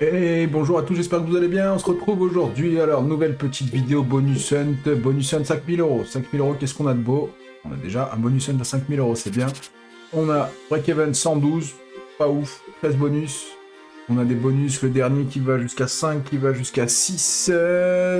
Et bonjour à tous, j'espère que vous allez bien. On se retrouve aujourd'hui. Alors, nouvelle petite vidéo bonus hunt. Bonus hunt 5000 euros. 5000 euros, qu'est-ce qu'on a de beau? On a déjà un bonus hunt à 5000 euros, c'est bien. On a Break-Even 112, pas ouf. 13 bonus. On a des bonus, le dernier qui va jusqu'à 5, qui va jusqu'à 6.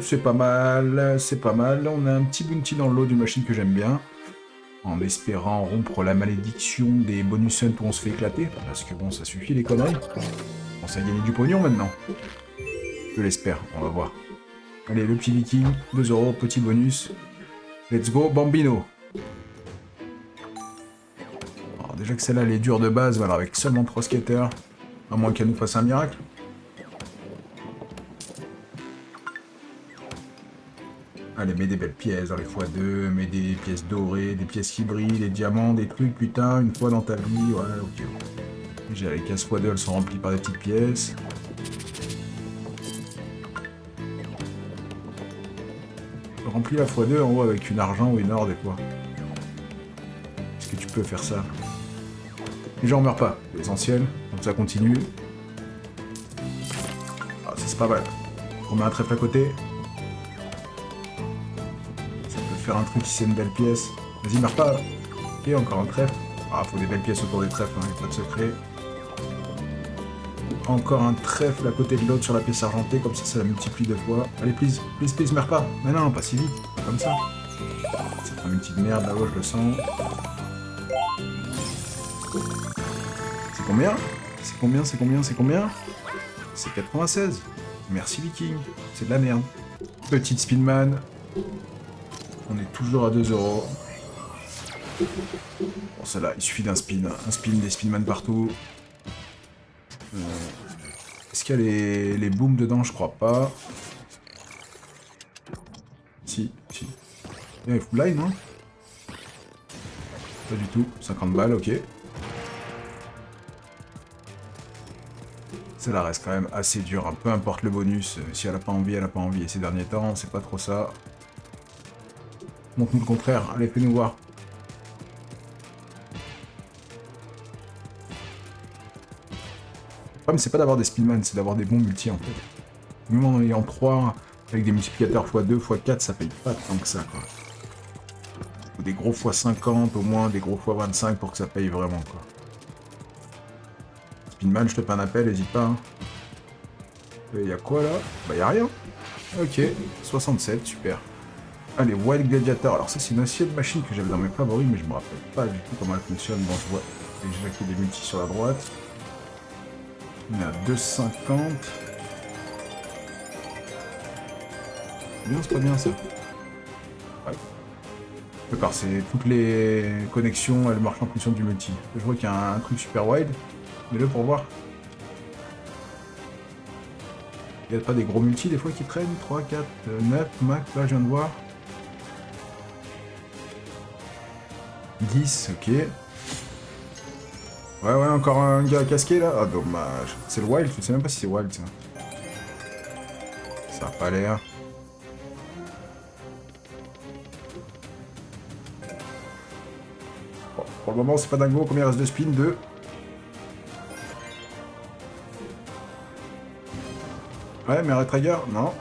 C'est pas mal, c'est pas mal. On a un petit bounty dans le lot d'une machine que j'aime bien. En espérant rompre la malédiction des bonus hunt où on se fait éclater. Parce que bon, ça suffit les conneries. On s'est gagné du pognon maintenant. Je l'espère, on va voir. Allez, le petit viking, 2 euros, petit bonus. Let's go, Bambino. Alors déjà que celle-là, elle est dure de base, voilà, avec seulement 3 skaters. À moins qu'elle nous fasse un miracle. Allez, mets des belles pièces dans les x2, mets des pièces dorées, des pièces qui brillent, des diamants, des trucs, putain, une fois dans ta vie, ouais, ok. J'ai les cases x2, elles sont remplies par des petites pièces. Je remplis la x2 en haut avec une argent ou une or des fois. Est-ce que tu peux faire ça? Les gens meurent pas, c'est l'essentiel, donc ça continue. Ah, ça c'est pas mal. On met un trèfle à côté. Ça peut faire un truc si c'est une belle pièce. Vas-y, meurs pas. Ok, encore un trèfle. Ah, faut des belles pièces autour des trèfles, hein, y a pas de secret. Encore un trèfle à côté de l'autre sur la pièce argentée, comme ça la multiplie 2 fois. Allez, please, please, please, meurs pas. Mais non, pas si vite, pas comme ça. C'est un multi de merde là-haut, je le sens. C'est combien? C'est combien? C'est combien? C'est combien? C'est 96. Merci Viking. C'est de la merde. Petite Spinman. On est toujours à 2 euros. Bon, celle-là, il suffit d'un spin. Un spin, des Spinman partout. Est-ce qu'il y a les booms dedans? Je crois pas. Si, si. Il y a full line, hein? Pas du tout. 50 balles, ok. Celle-là reste quand même assez dure, hein. Peu importe le bonus. Si elle a pas envie, elle a pas envie. Et ces derniers temps, c'est pas trop ça. Montre-nous le contraire. Allez, fais-nous voir. Le problème, c'est pas d'avoir des Spinman, c'est d'avoir des bons multi, en fait. Même en ayant 3, avec des multiplicateurs x2, x4, ça paye pas tant que ça, quoi. Faut des gros x50, au moins, des gros x25 pour que ça paye vraiment, quoi. Spinman, je te fais un appel, hésite pas, hein. Y'a quoi, là? Bah, y'a rien. Ok, 67, super. Allez, Wild Gladiator. Alors ça, c'est une ancienne machine que j'avais dans mes favoris, mais je me rappelle pas du tout comment elle fonctionne. Bon, je vois déjà qu'il y a des multis sur la droite. On est à 2,50. C'est bien, c'est pas bien, ça? Ouais. D'accord, c'est toutes les connexions, elles marchent en fonction du multi. Je vois qu'il y a un truc super wide. Mets-le pour voir. Il n'y a pas des gros multis des fois qui traînent? 3, 4, 9, max, là je viens de voir. 10, ok. Ouais, ouais, encore un gars casqué là. Ah, dommage. C'est le wild, je sais même pas si c'est wild ça. Ça a pas l'air. Bon, pour le moment, c'est pas dingo. Combien il reste de spin? 2. Ouais, mais Trigger? Non.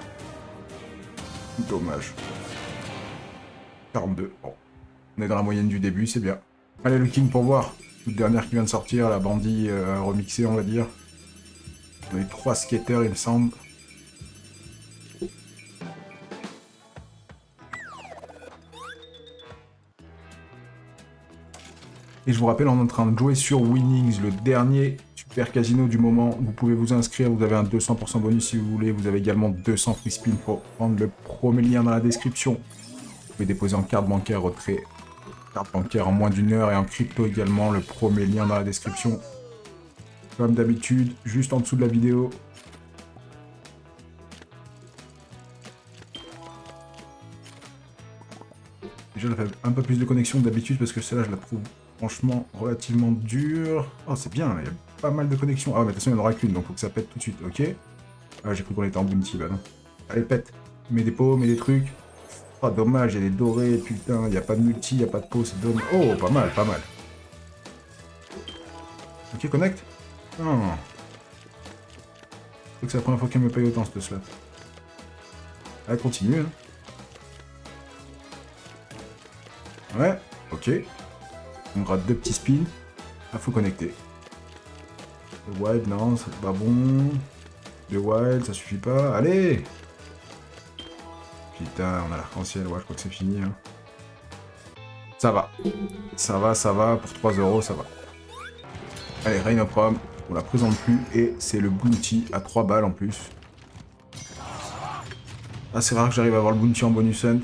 Dommage. 42. Bon. On est dans la moyenne du début, c'est bien. Allez, le King pour voir. Toute dernière qui vient de sortir, la bandit remixée, on va dire. On a eu 3 skaters, il me semble. Et je vous rappelle, on est en train de jouer sur Winnings, le dernier super casino du moment. Vous pouvez vous inscrire, vous avez un 200% bonus si vous voulez. Vous avez également 200 free spin pour prendre le premier lien dans la description. Vous pouvez déposer en carte bancaire, retrait carte bancaire en moins d'une heure et en crypto également. Le premier lien dans la description. Comme d'habitude, juste en dessous de la vidéo. Déjà, elle fait un peu plus de connexion que d'habitude parce que celle-là, je la trouve franchement relativement dure. Oh, c'est bien, il y a pas mal de connexions. Ah, mais de toute façon, il n'y en aura qu'une, donc faut que ça pète tout de suite, ok? Ah, j'ai cru qu'on était en bounty, bah non. Allez, pète. Mets des pots, mets des trucs. Oh, dommage, il y a des dorés, putain, il n'y a pas de multi, il n'y a pas de pot, c'est dommage. Oh, pas mal, pas mal. Ok, connect. Non. crois que c'est la première fois qu'elle me paye autant, cette slot. Elle continue, hein. Ouais, ok. On gratte 2 petits spins. Ah, faut connecter. Le wild, non, c'est pas bon. Le wild, ça suffit pas. Allez! Putain, on a l'arc-en-ciel. Ouais, je crois que c'est fini. Hein. Ça va. Ça va. Pour 3 euros, ça va. Allez, Reign of Rome. On la présente plus. Et c'est le bounty à 3 balles en plus. Ah, c'est rare que j'arrive à avoir le bounty en bonus hunt.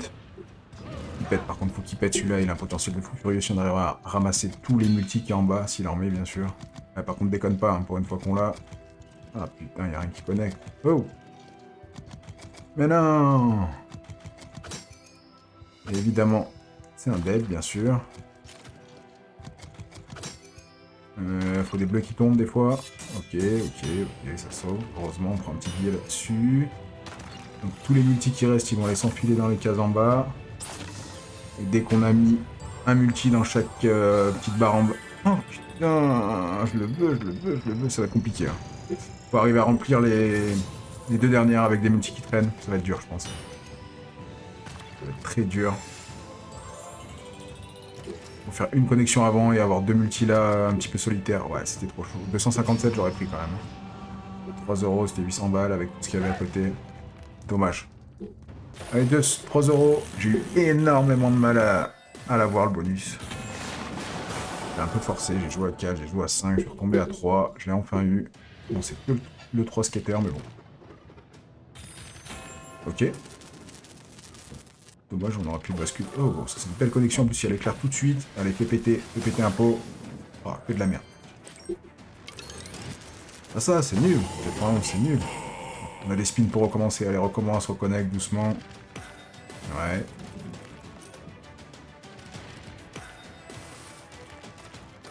Il pète, par contre, faut qu'il pète celui-là. Il a un potentiel de fou furieux si on arrive à ramasser tous les multis qui y a en bas, s'il en met, bien sûr. Ah, par contre, déconne pas, hein, pour une fois qu'on l'a. Ah putain, y a rien qui connecte. Oh! Mais non! Et évidemment, c'est un dead, bien sûr. Faut des bleus qui tombent des fois. Ok, ça sauve. Heureusement, on prend un petit billet là-dessus. Donc tous les multis qui restent, ils vont aller s'enfiler dans les cases en bas. Et dès qu'on a mis un multi dans chaque petite barre en bas... Oh putain, je le veux, ça va être compliqué. Hein. Faut arriver à remplir les 2 dernières avec des multis qui traînent. Ça va être dur, je pense. Ça va être très dur. Faut faire une connexion avant et avoir 2 multis là, un petit peu solitaires. Ouais, c'était trop chaud. 257, j'aurais pris quand même. 3 euros, c'était 800 balles avec tout ce qu'il y avait à côté. Dommage. Allez, 3 euros. J'ai eu énormément de mal à l'avoir, le bonus. J'ai un peu forcé, j'ai joué à 4, j'ai joué à 5, je suis retombé à 3. Je l'ai enfin eu. Bon, c'est que le 3 skater, mais bon. Ok. Dommage, on aurait pu basculer. Oh, bon, ça c'est une belle connexion. En plus, si elle éclaire tout de suite. Allez, fais péter un pot. Oh, que de la merde. Ah, ça, c'est nul. C'est nul. On a des spins pour recommencer. Allez, recommence, reconnecte doucement. Ouais.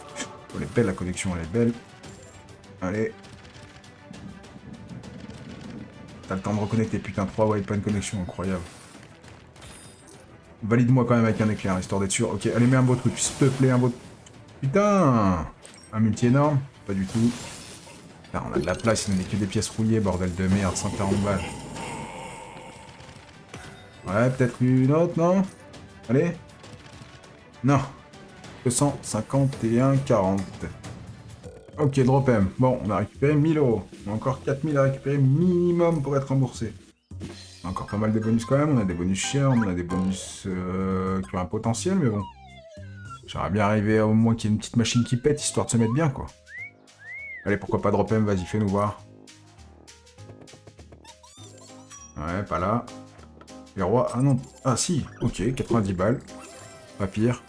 Oh, elle est belle la connexion, elle est belle. Allez. T'as le temps de reconnecter, putain, 3 white pas une connexion, incroyable. Valide-moi quand même avec un éclair, histoire d'être sûr. Ok, allez, mets un beau truc, s'il te plaît, un beau... Putain! Un multi énorme? Pas du tout. Putain, on a de la place, il n'y a que des pièces rouillées, bordel de merde, 140 balles. Ouais, peut-être une autre, non? Allez? Non. 251,40. Ok, drop M. Bon, on a récupéré 1000 euros. On a encore 4000 à récupérer minimum pour être remboursé. On a encore pas mal de bonus quand même. On a des bonus chers, on a des bonus qui ont un potentiel, mais bon. J'aimerais bien arriver au moins qu'il y ait une petite machine qui pète, histoire de se mettre bien, quoi. Allez, pourquoi pas drop M, vas-y, fais-nous voir. Ouais, pas là. Les rois... Ah non. Ah si, ok, 90 balles. Pas pire.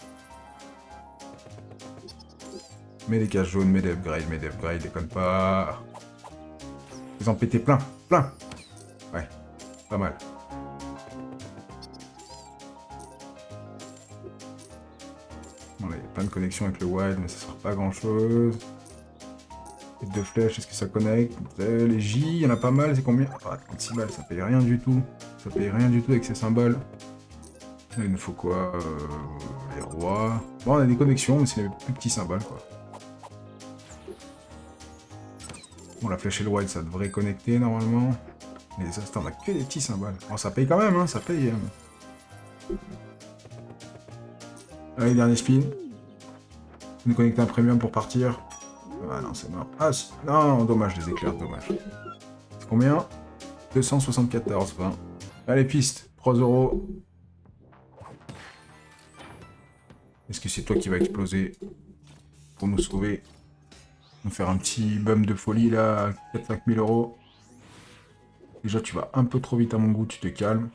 Mets des cases jaunes, mets des upgrades, déconne pas. Ils en pétaient plein. Ouais, pas mal. Bon, là, il y a plein de connexions avec le wild, mais ça sert pas à grand chose. Et 2 flèches, est-ce que ça connecte? Les J, il y en a pas mal, c'est combien? Ah, 36 balles, ça paye rien du tout. Ça paye rien du tout avec ces symboles. Il nous faut quoi? Les rois. Bon, on a des connexions, mais c'est les plus petits symboles, quoi. Bon, la flèche et le wild, ça devrait connecter normalement. Mais les astres, on a que des petits symboles. Bon, ça paye quand même, hein, ça paye. Allez, dernier spin. Nous connecter un premium pour partir. Ah non, c'est mort. Ah, non, dommage, les éclairs, dommage. C'est combien? 274,20. Allez, piste, 3 euros. Est-ce que c'est toi qui va exploser pour nous sauver? Nous faire un petit bum de folie là, 4-5 000 euros. Déjà, tu vas un peu trop vite à mon goût, tu te calmes.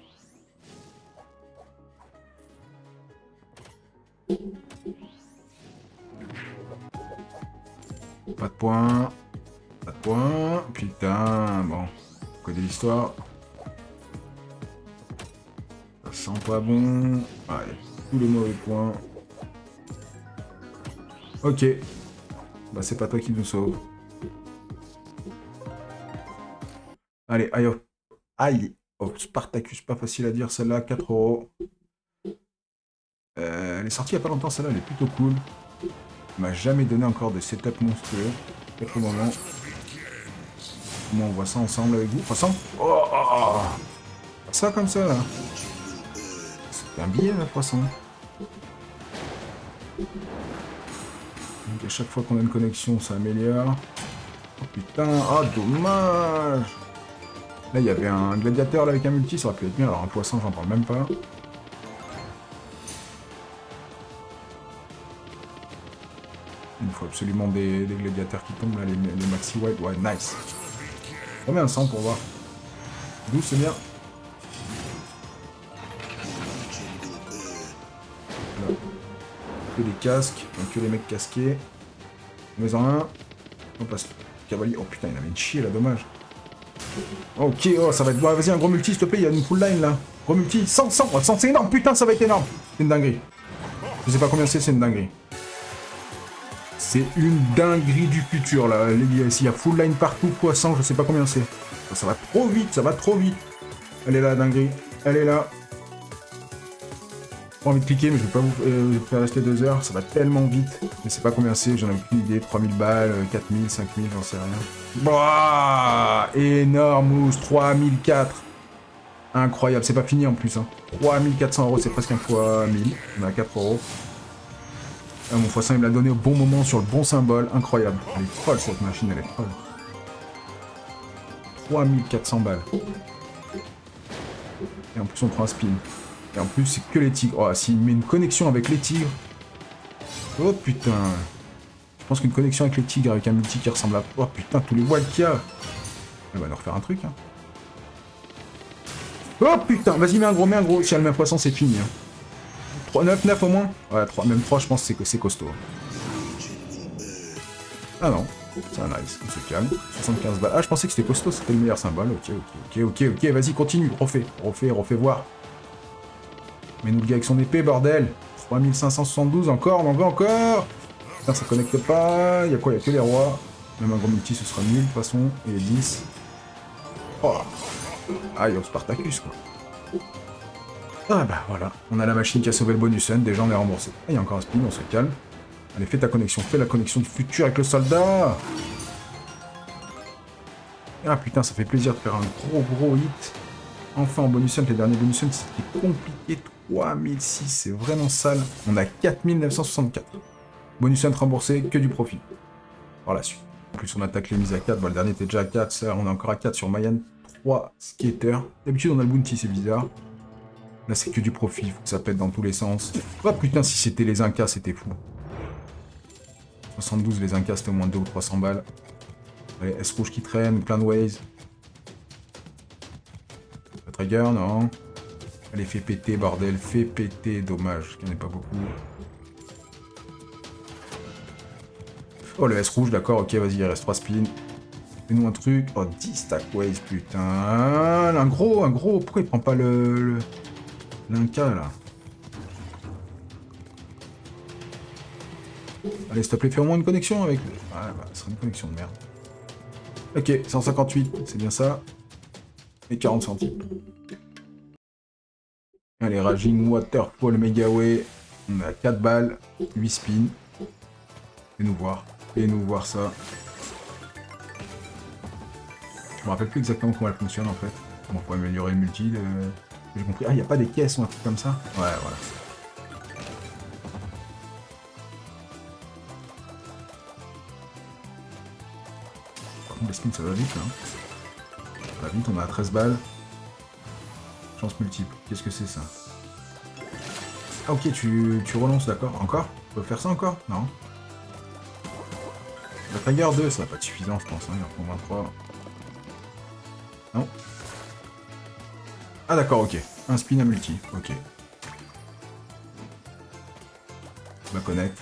Pas de points. Pas de points. Putain, bon. On connaît l'histoire. Ça sent pas bon. Allez, tous les mauvais points. Ok. Bah c'est pas toi qui nous sauve. Allez, aïe. Aïe. Oh, Spartacus, pas facile à dire celle-là, 4 euros. Elle est sortie il n'y a pas longtemps, celle-là, elle est plutôt cool. Elle m'a jamais donné encore de setup monstrueux. Peut-être le moment. Comment on voit ça ensemble avec vous? 300. Oh, oh, oh. Ça comme ça, là. C'est un billet, là, 300. Donc à chaque fois qu'on a une connexion, ça améliore. Oh putain, oh dommage. Là, il y avait un gladiateur là, avec un multi, ça aurait pu être bien. Alors un poisson, j'en parle même pas. Il faut absolument des gladiateurs qui tombent là, les maxi white. Ouais, nice. Combien un 100 pour voir. 12, c'est bien. Voilà. Que des casques, donc que les mecs casqués. Mais en un. On passe. Cavalier. Oh putain, il avait une chier là, dommage. Ok, oh, ça va être... Bon, vas-y, un gros multi, s'il te plaît, il y a une full line, là. Gros multi, 100, 100, 100, c'est énorme, putain, ça va être énorme. C'est une dinguerie. Je sais pas combien c'est une dinguerie. C'est une dinguerie du futur, là. S'il y a full line partout, poisson, je sais pas combien c'est. Ça va trop vite, ça va trop vite. Elle est là, la dinguerie. Elle est là. Pas envie de cliquer, mais je vais pas vous faire rester 2 heures. Ça va tellement vite. Je sais pas combien c'est, j'en ai aucune idée. 3000 balles, 4000, 5000, j'en sais rien. Bah, énorme, 3004. Incroyable, c'est pas fini en plus. Hein. 3400 €, c'est presque un fois 1000. On est à 4 €. Ah, mon x100, il me l'a donné au bon moment, sur le bon symbole. Incroyable. Elle est folle, cette machine, elle est folle. 3400 balles. Et en plus, on prend un spin. Et en plus, c'est que les tigres. Oh, s'il met une connexion avec les tigres... Oh, putain. Je pense qu'une connexion avec les tigres, avec un multi qui ressemble à... Oh, putain, tous les walls qu'il y a. Elle va nous refaire un truc, hein. Oh, putain. Vas-y, mets un gros. Si elle met un poisson, c'est fini, hein. 3, 9, 9 au moins. Ouais, 3, même 3, je pense que c'est costaud. Ah non. C'est un nice. On se calme. 75 balles. Ah, je pensais que c'était costaud, c'était le meilleur symbole. Ok. Vas-y, continue. Refais voir. Mets-nous le gars avec son épée, bordel. 3572, encore, on en veut encore. Putain, ça connecte pas. Il y a quoi? Il y a que les rois. Même un gros multi, ce sera nul, de toute façon. Et les 10. Oh. Aïe, au Spartacus, quoi. Ah bah voilà. On a la machine qui a sauvé le bonus sun. Déjà, on est remboursé. Ah, il y a encore un spin, on se calme. Allez, fais ta connexion. Fais la connexion du futur avec le soldat. Ah putain, ça fait plaisir de faire un gros hit. Enfin, en bonus sun, les derniers bonus sun, c'était compliqué. 3006, c'est vraiment sale. On a 4964. Bonus sun remboursé, que du profit. Par la suite. En plus, on attaque les mises à 4. Bon, le dernier était déjà à 4. Ça, on est encore à 4 sur Mayan. 3 skaters. D'habitude, on a le bounty, c'est bizarre. Là, c'est que du profit. Faut que ça pète dans tous les sens. Oh putain, si c'était les Incas, c'était fou. 72, les Incas, c'était au moins 200 ou 300 balles. Allez, S rouge qui traîne, plein de ways. Trigger, non. Allez, fais péter, bordel. Fais péter, dommage qu'il n'y en ait pas beaucoup. Oh, le S rouge, d'accord, ok, vas-y, il reste 3 spins. Fais-nous un truc. Oh, 10 stack ways, putain. Un gros. Pourquoi il prend pas l'Inca, là? Allez, s'il te plaît, fais au moins une connexion avec... Ah, bah, ce sera une connexion de merde. Ok, 158, c'est bien ça. Et 40 centimes. Allez, Raging Waterfall Megaway. On a 4 balles, 8 spins. Et nous voir ça. Je me rappelle plus exactement comment elle fonctionne en fait. Comment on peut améliorer le multi. J'ai compris. Ah, il n'y a pas des caisses ou un truc comme ça? Ouais, voilà. Par contre, les spins, ça va vite, là. Ça va vite, on a 13 balles. Chance multiple. Qu'est-ce que c'est, ça? Ah, ok, tu relances, d'accord. Encore? On peut faire ça encore? Non. La Tiger 2, ça va pas être suffisant, je pense. Hein. Il en faut 23. Non. Ah, d'accord, ok. Un spin à multi. Ok. On la connecte.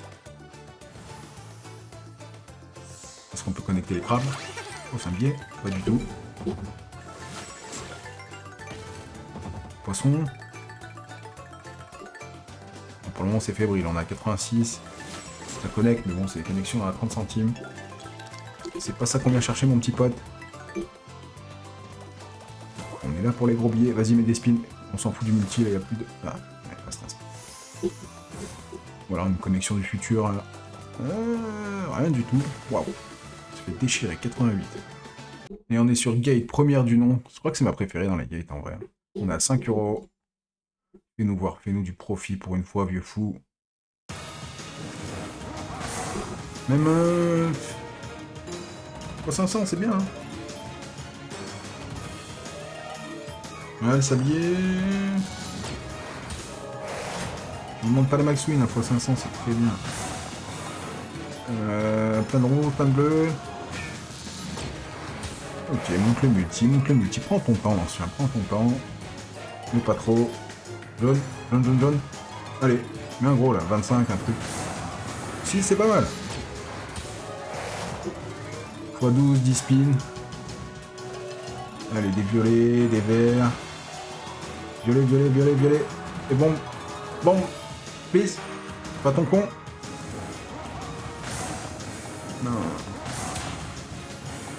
Est-ce qu'on peut connecter les crabes? Oh, c'est un billet? Pas du tout. Poisson. Pour le moment, c'est fébrile. On a 86. Ça connecte, mais bon, c'est des connexions à 30 centimes. C'est pas ça qu'on vient chercher, mon petit pote. On est là pour les gros billets. Vas-y, mets des spins. On s'en fout du multi, là, il n'y a plus de... Ah, ouais, reste un spin. Voilà, une connexion du futur. Rien du tout. Waouh. Ça fait déchirer, 88. Et on est sur Gate, première du nom. Je crois que c'est ma préférée dans les Gates en vrai. On a 5 €. Fais-nous voir, fais-nous du profit pour une fois, vieux fou. Même 500, c'est bien. Hein. Ouais, le sablier. Je ne demande pas la max win, x 500, c'est très bien. Plein de rouge, plein de bleu. Ok, monte le multi. Prends ton temps, l'ancien, prends ton temps. Mais pas trop. Jaune. Allez, mets un gros là, 25, un truc. Si, c'est pas mal. x12, 10 spins. Allez, des violets, des verts. Violet. Et bon. Please. Pas ton con. Non.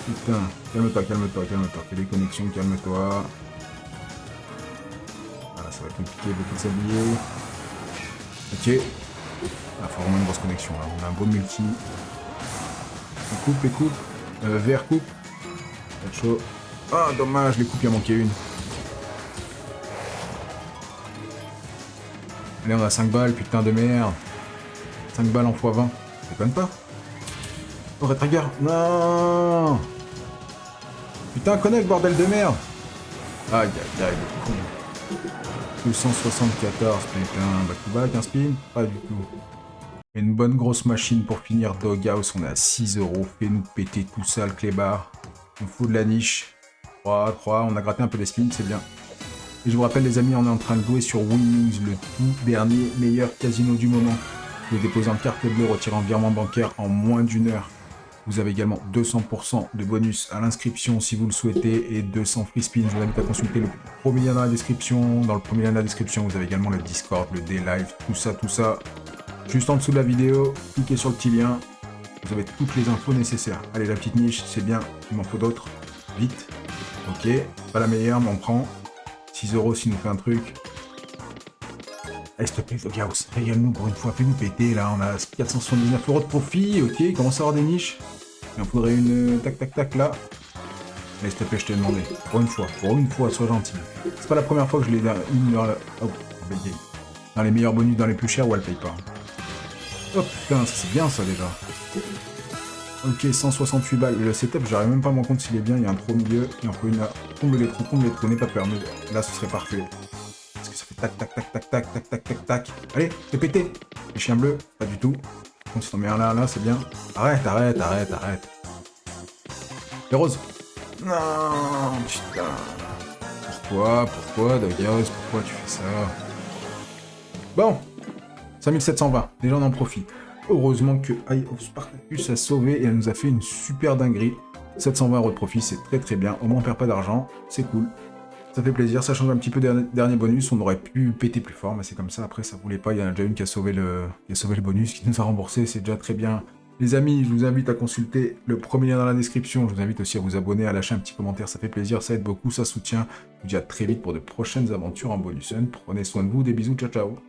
Putain. Calme-toi. Fais des connexions, calme-toi. Voilà, ça va être compliqué, beaucoup de sabliers. Ok. Ah, faut vraiment une grosse connexion là. On a un beau multi. On coupe. Vert coupe. Pas de chaud. Ah, dommage, les coupes, il en manquait une. Allez, on a 5 balles, putain de merde. 5 balles en x20. Ça déconne pas. Oh, Red Trigger. Non. Putain, connect, bordel de merde. Aïe, le con. 274, putain. Back-to-back, un spin. Pas du tout. Une bonne grosse machine pour finir Doghouse. On est à 6 €. Fais-nous péter tout ça, le clébard. On fout de la niche. 3, on a gratté un peu des spins, c'est bien. Et je vous rappelle les amis, on est en train de jouer sur Winnings, le tout dernier meilleur casino du moment. Vous déposez en carte bleue, retirez en virement bancaire en moins d'1 heure. Vous avez également 200% de bonus à l'inscription si vous le souhaitez et 200 free spins. Je vous invite à consulter le premier lien dans la description. Dans le premier lien dans la description, vous avez également le Discord, le Day-Live, tout ça. Juste en dessous de la vidéo, cliquez sur le petit lien. Vous avez toutes les infos nécessaires. Allez, la petite niche, c'est bien. Il m'en faut d'autres. Vite. Ok, pas la meilleure, mais on prend. 6 € s'il nous fait un truc. Allez, s'il te plaît, Doghouse, régale-nous pour une fois, fais-nous péter, là, on a 479 € de profit, ok, il commence à avoir des niches. Il en faudrait une tac, là. Allez, s'il te plaît, je t'ai demandé, pour une fois, sois gentil. C'est pas la première fois que je l'ai une dans la... Oh, dans les meilleurs bonus, dans les plus chers, ou elle paye pas. Oh putain, c'est bien ça déjà. Ok, 168 balles. Le setup, j'arrive même pas à me rendre compte s'il est bien. Il y a un trou au milieu. Il en faut une là. Comble les trous. N'aie pas peur. Mais là, ce serait parfait. Parce que ça fait tac. Allez, fais péter. Les chiens bleus, pas du tout. Donc, si t'en mets un là, c'est bien. Arrête. Les roses. Non, putain. Pourquoi, Doghouse, pourquoi tu fais ça? Bon. 5720. Déjà, on en profite. Heureusement que Eye of Spartacus a sauvé et elle nous a fait une super dinguerie. 720 € de profit, c'est très bien. Au moins on perd pas d'argent, c'est cool. Ça fait plaisir, ça change un petit peu des derniers bonus. On aurait pu péter plus fort, mais c'est comme ça. Après, ça voulait pas. Il y en a déjà une qui a sauvé le bonus, qui nous a remboursé. C'est déjà très bien. Les amis, je vous invite à consulter le premier lien dans la description. Je vous invite aussi à vous abonner, à lâcher un petit commentaire. Ça fait plaisir, ça aide beaucoup, ça soutient. Je vous dis à très vite pour de prochaines aventures en bonus. Prenez soin de vous, des bisous, ciao.